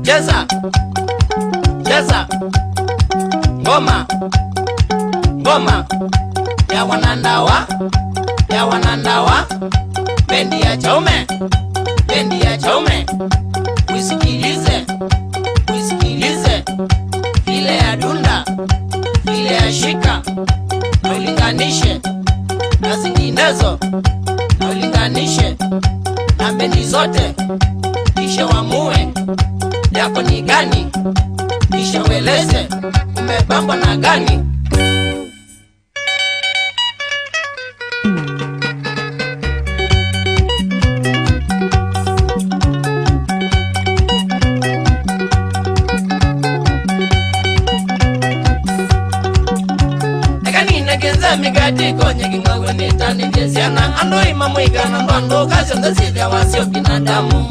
Cheza, cheza, ngoma, ngoma, ya wanandawa, ya wanandawa, bendi ya chaume, bendi ya chaume, usikilize, usikilize, vile ya dunda, vile ya shika, na ulinganishe, na zinginezo, na ulinganishe, na bendi zote, kisha wamue, yako ni gani, kisha weleze, umepambwa na gani. Migati konye kingawe nitani jesiana ando imamuiga na ndondo kasi ndasida wasio binadamu.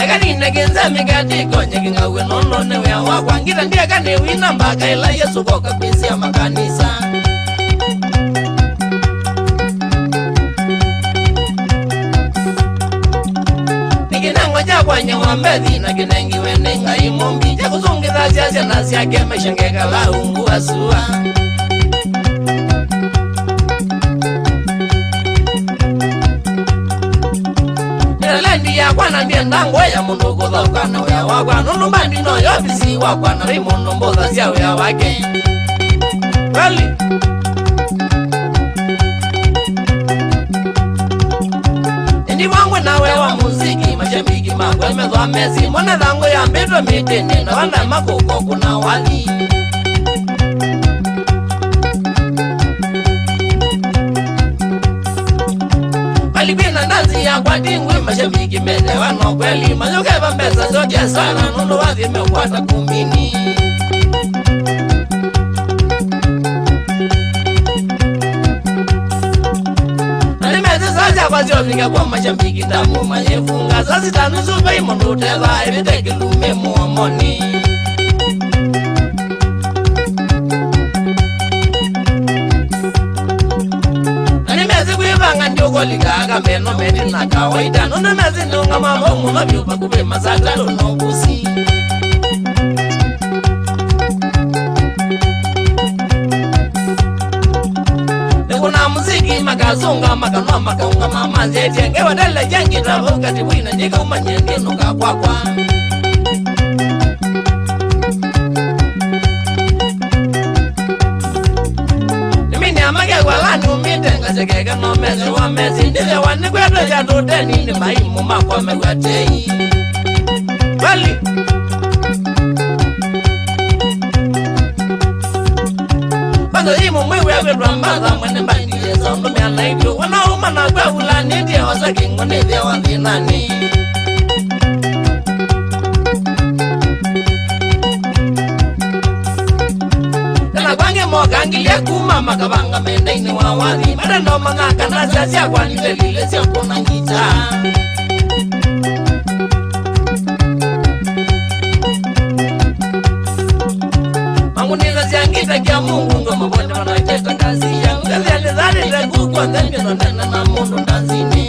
Egani negenza migati konye kingawe nono newe wakwa ngira ndia kane wina mbaka ila Yesu koka kwisi ya makanisa. Kwa nyewa mbedi na kinengi wene nga imombi Jaku zungi dhazi ya nasi ya keme shengeka la ungu asua. Nilalendi ya kwa na ndiendango ya mundu kuthoka na wea wakwa. Nunu bandi no yofisi wakwa na rimundu mbotha siya wea wake. Kweli Ndi wangu na wewa muziki mashambiki mangwa imezwa mesi Mwana dhango ya mbedwa mitene na wanda makoko kuna wali. Walibina nazi ya kwa dingwi mashambiki mele wano kweli Mazukeva mbeza zote sana nundu wazi mekwata kumini. Kwa ziolinga kwa mashambiki damu mayefunga Zazi tanu supa imundu teza eviteki lume muomoni. Animezi kuivanga ndio kolikaga meno meni na kawaida Nundu mezi nunga mambo muna vyupa kupe masaka lunobusi. Kuna muziki makazunga makanwa makaunga mama zete Ngewa dala jangi tavuka tiwina njika umanyenge nuka kwa kwa. Nimini amage walani umite ngazekeka no mezi wa mezi Ndize wani kweto ya tuteni ni maimu makwa megwatei. Wali Bando imu mwewe rambadha mwene mbandi yeza Ndumi anaitu wana umana kwa ulani Ndiya wasaki ngone ndiya wadhinani. Tena kwange moka angilia kuma makabanga mendaini wa wadhi Madendo mangaka nasa siya kwa nilelile siya kuna ngita. Mangunila siangita kia mungu ndo mabonde wanacheta kazi ya Ngazi ya nizali regu kwa dhengi no nena na mundu ndazini.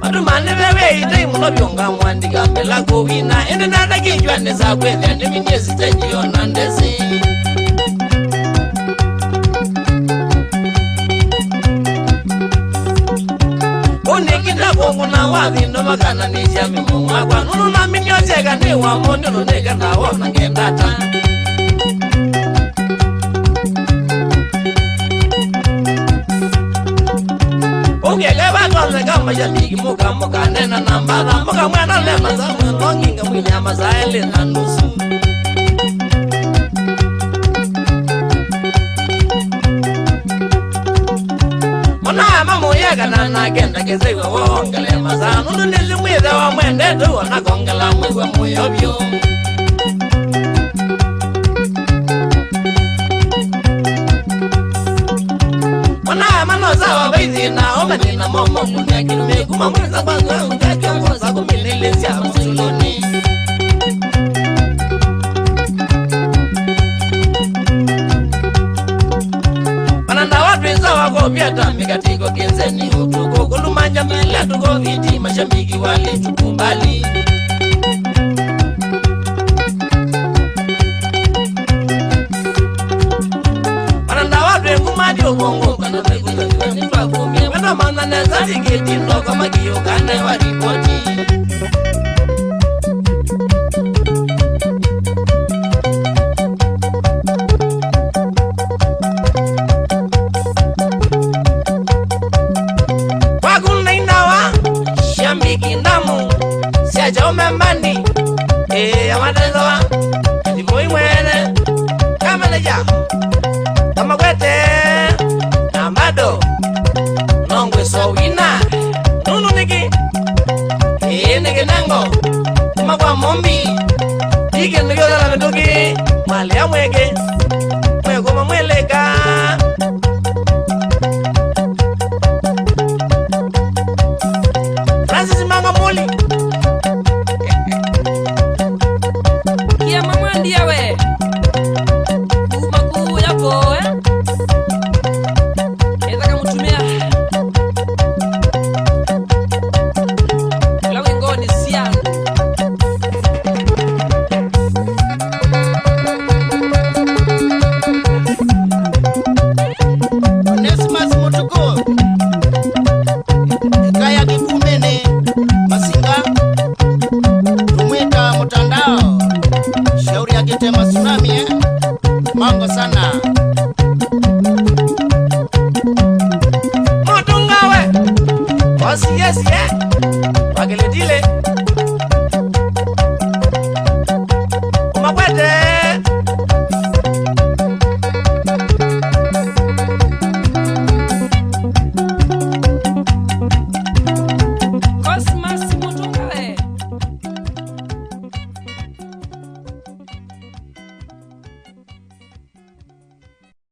Madumane wewe ite imuno bionga mwandika mbela kuwina Ende nada kijwa neza kwethia nimi nyesi tenjiyo na ndesi. Kuna wathi ndo makana nisha mimu wakwa Nunu na minyo cheka ni wamo nyono neka na wona ngendata. Ungeke batonze kama shabiki muka nena na mbadha Muka mwena lema za mwelonginga mwini ama zaeli na nusu. Mwana mamu yega na nakenda kezewa wongele mazanu Nunu nilimwitha wa mwende tuwa na kongela mwigwa muyobyo. mano sawa baizi na omani na momo kunya kilume kuma mwenza kwanza ungakia mwanza kumilelezia msuloni Pananda wadweza wako piata mikatiko kenzeni utuko kulumanja mele tuko viti mashambiki wali tukumbali Madio bongo kana bekuza ni twa kumi wena mana neza tiketi ndoko magiyo kana wa ripoti Wakuna inawa shambiki ndamu siacha umembani awatenza wa ndivyo imwene kama leja kama kwete Amado Nongwe so wina Nunu niki niki nango Kuma kwa mombi Ike niki odala metuki Mwale ya mwege Mwego mamweleka Francis Manga Muli Kia mamwandi yawe Kumaku yapo Mango sana Motungawe Osi yes yeah